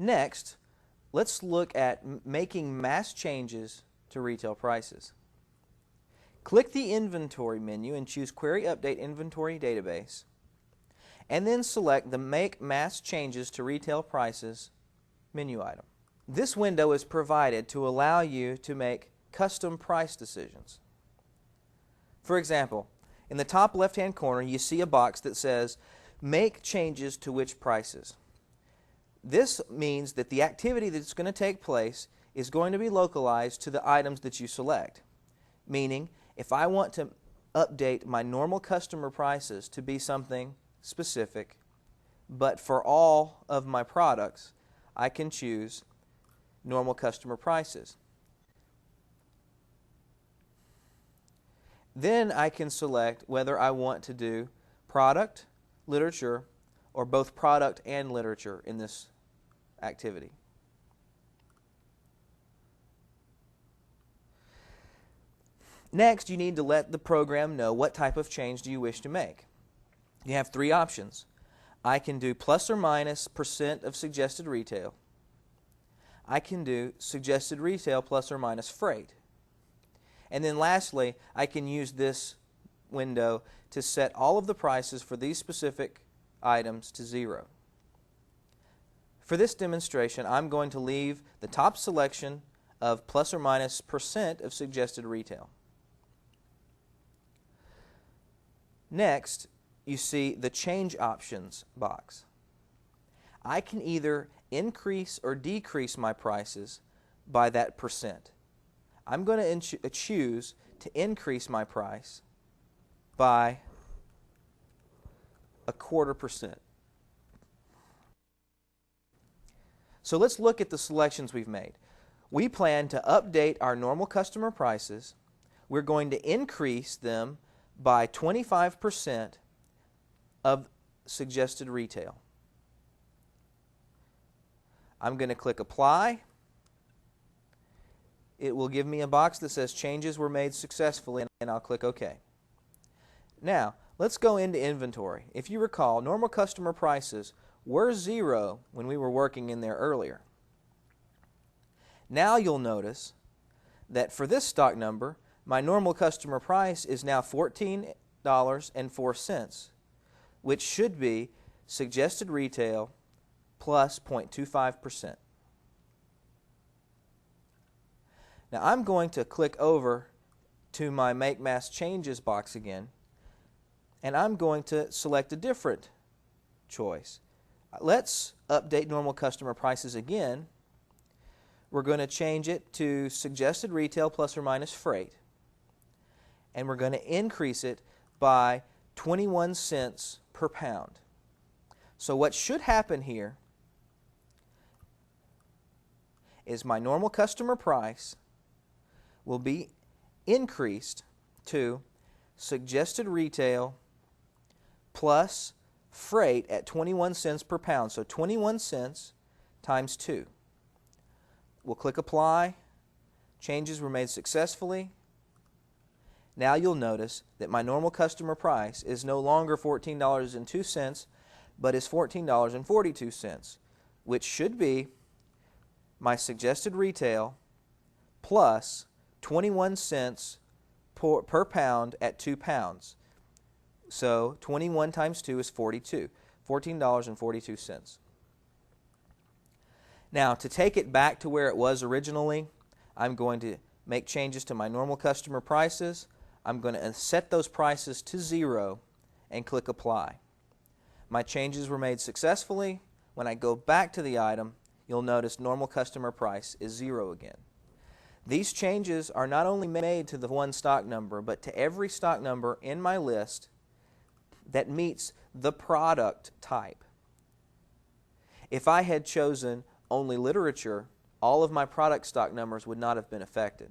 Next, let's look at making mass changes to retail prices. Click the Inventory menu and choose Query Update Inventory Database, and then select the Make Mass Changes to Retail Prices menu item. This window is provided to allow you to make custom price decisions. For example, in the top left-hand corner you see a box that says Make changes to which prices. This means that the activity that's going to take place is going to be localized to the items that you select. Meaning, if I want to update my normal customer prices to be something specific, but for all of my products, I can choose normal customer prices. Then I can select whether I want to do product, literature, or both product and literature in this activity. Next, you need to let the program know what type of change do you wish to make. You have three options. I can do plus or minus % of suggested retail. I can do suggested retail plus or minus freight. And then lastly, I can use this window to set all of the prices for these specific items to 0. For this demonstration, I'm going to leave the top selection of plus or minus % of suggested retail. Next, you see the Change Options box. I can either increase or decrease my prices by that %. I'm going to choose to increase my price by 0.25%. So let's look at the selections we've made. We plan to update our normal customer prices. We're going to increase them by 25% of suggested retail. I'm going to click Apply. It will give me a box that says changes were made successfully, and I'll click OK. Now, let's go into inventory. If you recall, normal customer prices were 0 when we were working in there earlier. Now you'll notice that for this stock number, my normal customer price is now $14.04, which should be suggested retail plus 0.25%. Now I'm going to click over to my Make Mass Changes box again, and I'm going to select a different choice. Let's update normal customer prices again. We're going to change it to suggested retail plus or minus freight, and we're going to increase it by 21 cents per pound. So what should happen here is my normal customer price will be increased to suggested retail plus freight at 21 cents per pound. So 21 cents times 2. We'll click Apply. Changes were made successfully. Now you'll notice that my normal customer price is no longer $14.02, but is $14.42, which should be my suggested retail plus 21 cents per pound at 2 pounds. So 21 times 2 is 42, $14.42. Now, to take it back to where it was originally, I'm going to make changes to my normal customer prices. I'm going to set those prices to 0 and click Apply. My changes were made successfully. When I go back to the item, you'll notice normal customer price is 0 again. These changes are not only made to the one stock number, but to every stock number in my list that meets the product type. If I had chosen only literature, all of my product stock numbers would not have been affected.